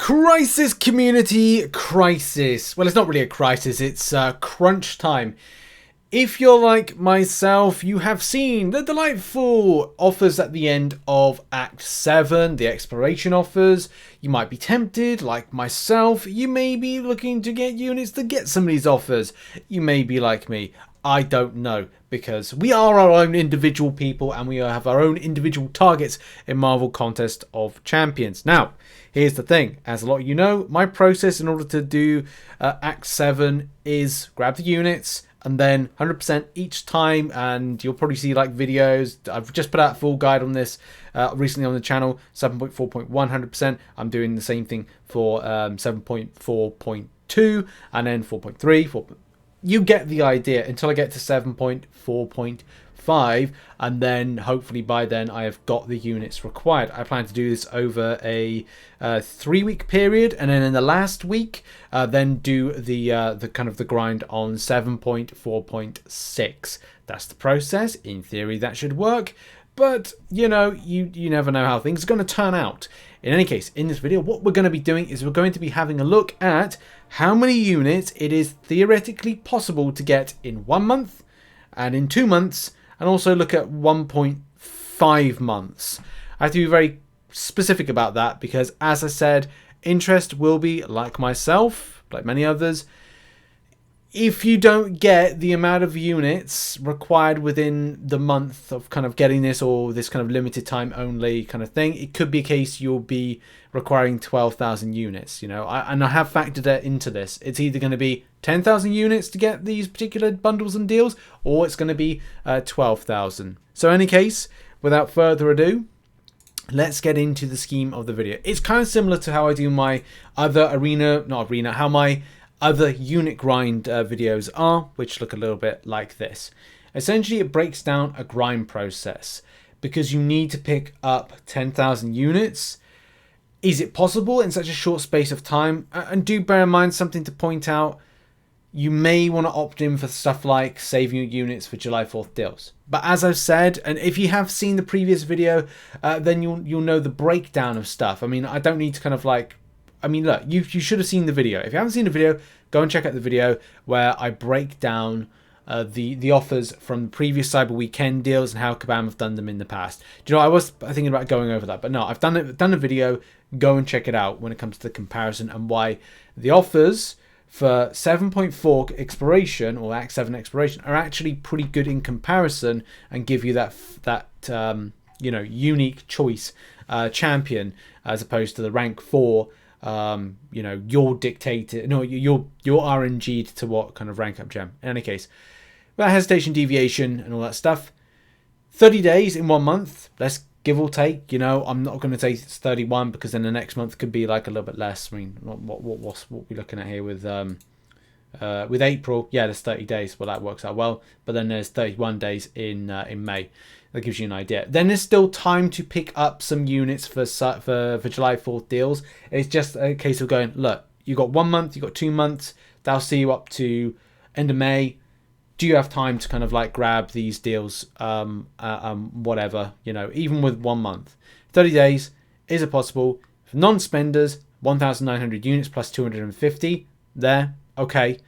Crisis, community, crisis. Well, it's not really a crisis, it's crunch time. If you're like myself, you have seen the delightful offers at the end of Act 7, the exploration offers. You might be tempted, like myself. You may be looking to get units to get some of these offers. You may be like me. I don't know, because we are our own individual people and we have our own individual targets in Marvel Contest of Champions. Now, here's the thing. As a lot of you know, my process in order to do Act 7 is grab the units and then 100% each time, and you'll probably see like videos. I've just put out a full guide on this recently on the channel, 7.4.1, 100%. I'm doing the same thing for 7.4.2 and then 4.3, 4. You get the idea until I get to 7.4.5, and then hopefully by then I have got the units required. I plan to do this over a 3-week period, and then in the last week then do the kind of the grind on 7.4.6. That's the process. In theory that should work, but you know, you never know how things are going to turn out. In any case, in this video, what we're going to be doing is we're going to be having a look at how many units it is theoretically possible to get in 1 month and in 2 months, and also look at 1.5 months. I have to be very specific about that because, as I said, interest will be, like myself, like many others, if you don't get the amount of units required within the month of kind of getting this, or this kind of limited time only kind of thing, it could be a case you'll be requiring 12,000 units, you know. I have factored that into this. It's either going to be 10,000 units to get these particular bundles and deals, or it's going to be 12,000. So in any case, without further ado, let's get into the scheme of the video. It's kind of similar to how I do my other how my other unit grind videos are, which look a little bit like this. Essentially, it breaks down a grind process because you need to pick up 10,000 units. Is it possible in such a short space of time? And do bear in mind something to point out. You may want to opt in for stuff like saving your units for July 4th deals. But as I've said, and if you have seen the previous video, then you'll know the breakdown of stuff. I mean, I don't need to kind of like, I mean, look, you should have seen the video. If you haven't seen the video, go and check out the video where I break down the offers from the previous Cyber Weekend deals and how Kabam have done them in the past. Do you know, I was thinking about going over that, but no, I've done a video. Go and check it out when it comes to the comparison and why the offers for 7.4 exploration or Act 7 exploration are actually pretty good in comparison and give you that you know, unique choice champion as opposed to the rank 4. You know, you're dictated, no, you're RNG'd to what kind of rank up gem. In any case, without hesitation, deviation and all that stuff, 30 days in 1 month, let's give or take, you know. I'm not going to say it's 31 because then the next month could be like a little bit less. I mean, what we're looking at here with April, yeah, there's 30 days. Well, that works out well, but then there's 31 days in May. That gives you an idea. Then there's still time to pick up some units for July 4th deals. It's just a case of going, look, you got 1 month, you got 2 months. That'll see you up to end of May. Do you have time to kind of like grab these deals? Whatever, you know, even with 1 month, 30 days, is it possible? For non-spenders, 1,900 units plus 250 there. Okay.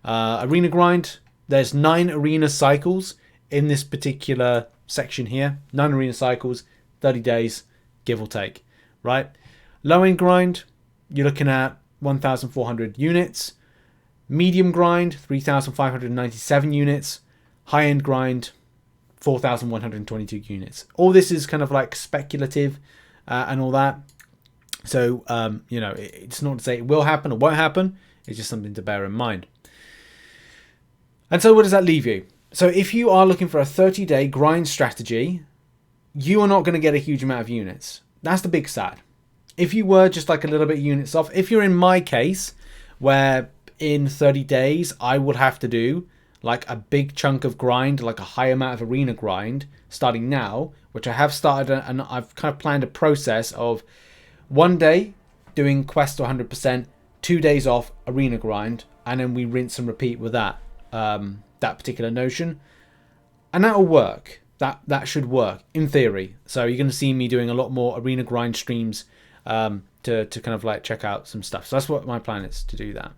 Arena grind. There's 9 arena cycles in this particular section here. 9 arena cycles, 30 days, give or take, right? Low end grind, you're looking at 1,400 units. Medium grind, 3,597 units. High end grind, 4,122 units. All this is kind of like speculative and all that. So, you know, it's not to say it will happen or won't happen. It's just something to bear in mind. And so what does that leave you? So if you are looking for a 30-day grind strategy, you are not going to get a huge amount of units. That's the big sad. If you were just like a little bit of units off, if you're in my case, where in 30 days I would have to do like a big chunk of grind, like a high amount of arena grind, starting now, which I have started, and I've kind of planned a process of 1 day doing quest to 100%, 2 days off arena grind, and then we rinse and repeat with that. That particular notion, and that'll work. That should work in theory. So you're going to see me doing a lot more arena grind streams to kind of like check out some stuff. So that's what my plan is, to do that.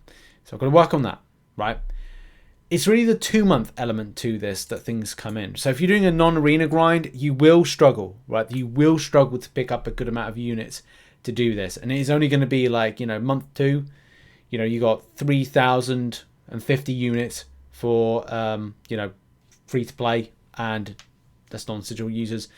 So I've got to work on that, right? It's really the 2-month element to this that things come in. So if you're doing a non-arena grind, you will struggle, right? You will struggle to pick up a good amount of units to do this. And it is only going to be like, you know, month 2, you know, you got 3,050 units for, you know, free to play, and that's non-sigil users.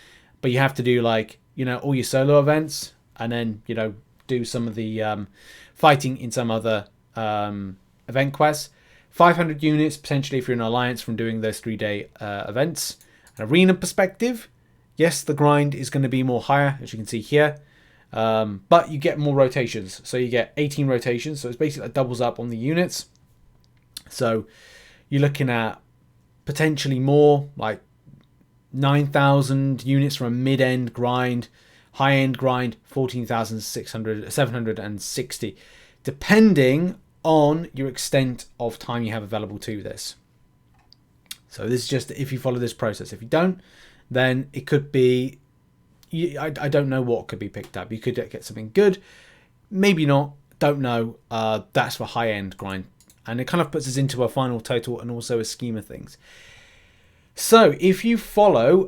But you have to do like, you know, all your solo events, and then, you know, do some of the fighting in some other event quests. 500 units potentially if you're in an alliance from doing those 3-day events. An arena perspective, yes, the grind is going to be more higher, as you can see here, but you get more rotations. So you get 18 rotations, so it's basically like doubles up on the units. So you're looking at potentially more, like 9,000 units from a mid-end grind, high-end grind 760, depending on your extent of time you have available to this. So this is just if you follow this process. If you don't, then it could be, I don't know what could be picked up. You could get something good, maybe not, don't know. That's for high-end grind, and it kind of puts us into a final total and also a scheme of things. So if you follow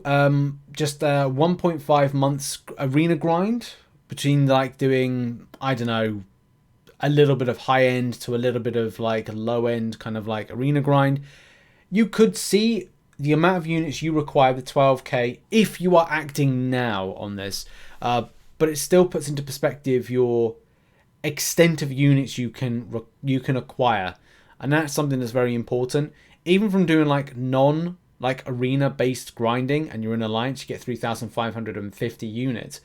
just 1.5 months arena grind, between like doing, I don't know, a little bit of high end to a little bit of like low end kind of like arena grind, you could see the amount of units you require with 12k if you are acting now on this. But it still puts into perspective your extent of units you can acquire, and that's something that's very important. Even from doing like arena based grinding, and you're in alliance, you get 3,550 units.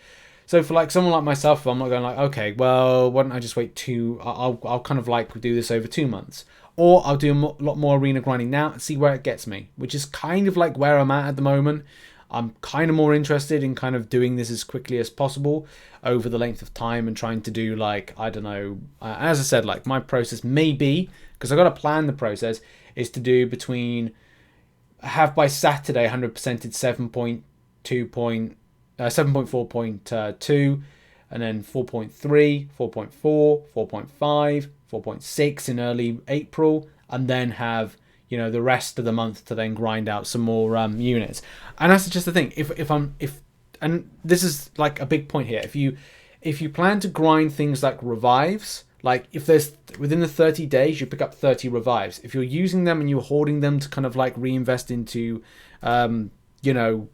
So for like someone like myself, I'm not going like, okay, well, why don't I just wait I'll kind of like do this over 2 months, or I'll do a lot more arena grinding now and see where it gets me, which is kind of like where I'm at the moment. I'm kind of more interested in kind of doing this as quickly as possible over the length of time, and trying to do like, I don't know, as I said, like my process may be, because I've got to plan the process, is to do between, have by Saturday 100%ed 7.4.2, and then 4.3, 4.4, 4.5, 4.6 in early April, and then have, you know, the rest of the month to then grind out some more units. And that's just the thing. And this is like a big point here. If you plan to grind things like revives, like if there's within the 30 days you pick up 30 revives, if you're using them and you're hoarding them to kind of like reinvest into, you know,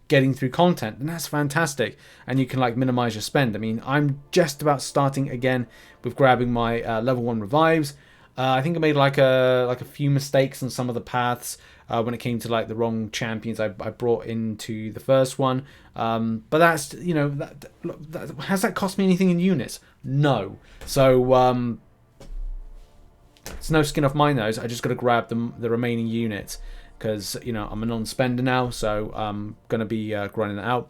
getting through content, and that's fantastic, and you can like minimize your spend. I mean, I'm just about starting again with grabbing my level 1 revives. I think I made like a few mistakes on some of the paths when it came to like the wrong champions I brought into the first one, but that's, you know, that has that cost me anything in units? No. So it's no skin off my nose. I just got to grab the remaining units, because, you know, I'm a non-spender now, so I'm going to be grinding it out.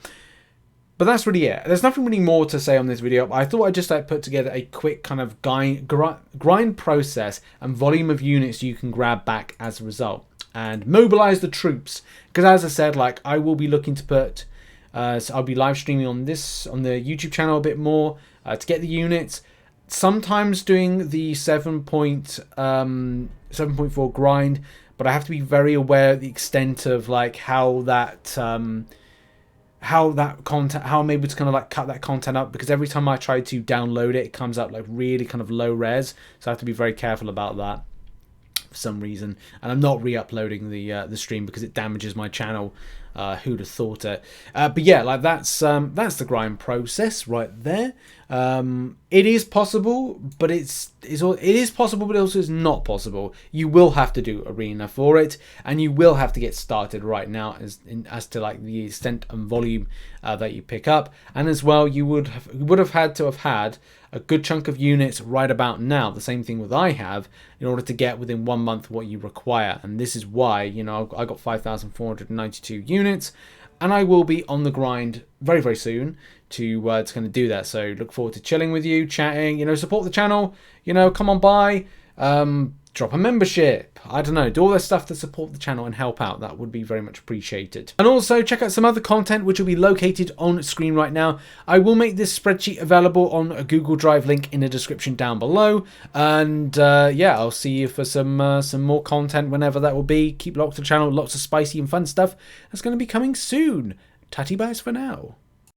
But that's really it. There's nothing really more to say on this video. I thought I'd just like put together a quick kind of grind process and volume of units you can grab back as a result, and mobilize the troops. Because as I said, like, I will be looking to put, so I'll be live streaming on the YouTube channel a bit more to get the units. Sometimes doing the 7.4 grind, but I have to be very aware of the extent of like how I'm able to kind of like cut that content up, because every time I try to download it, it comes out like really kind of low res, so I have to be very careful about that for some reason. And I'm not re-uploading the stream because it damages my channel. Who'd have thought it? But yeah, like that's the grind process right there. It is possible, but it is possible, but it also is not possible. You will have to do arena for it, and you will have to get started right now as to like the extent and volume that you pick up, and as well you would have had to have had a good chunk of units right about now, the same thing with I have, in order to get within 1 month what you require. And this is why, you know, I got 5,492 units, and I will be on the grind very, very soon to kind of do that. So look forward to chilling with you, chatting, you know, support the channel, you know, come on by, drop a membership, I don't know, do all this stuff to support the channel and help out. That would be very much appreciated. And also check out some other content which will be located on screen right now. I will make this spreadsheet available on a Google Drive link in the description down below. And yeah, I'll see you for some more content whenever that will be. Keep locked to the channel, lots of spicy and fun stuff that's going to be coming soon. Tatty byes for now.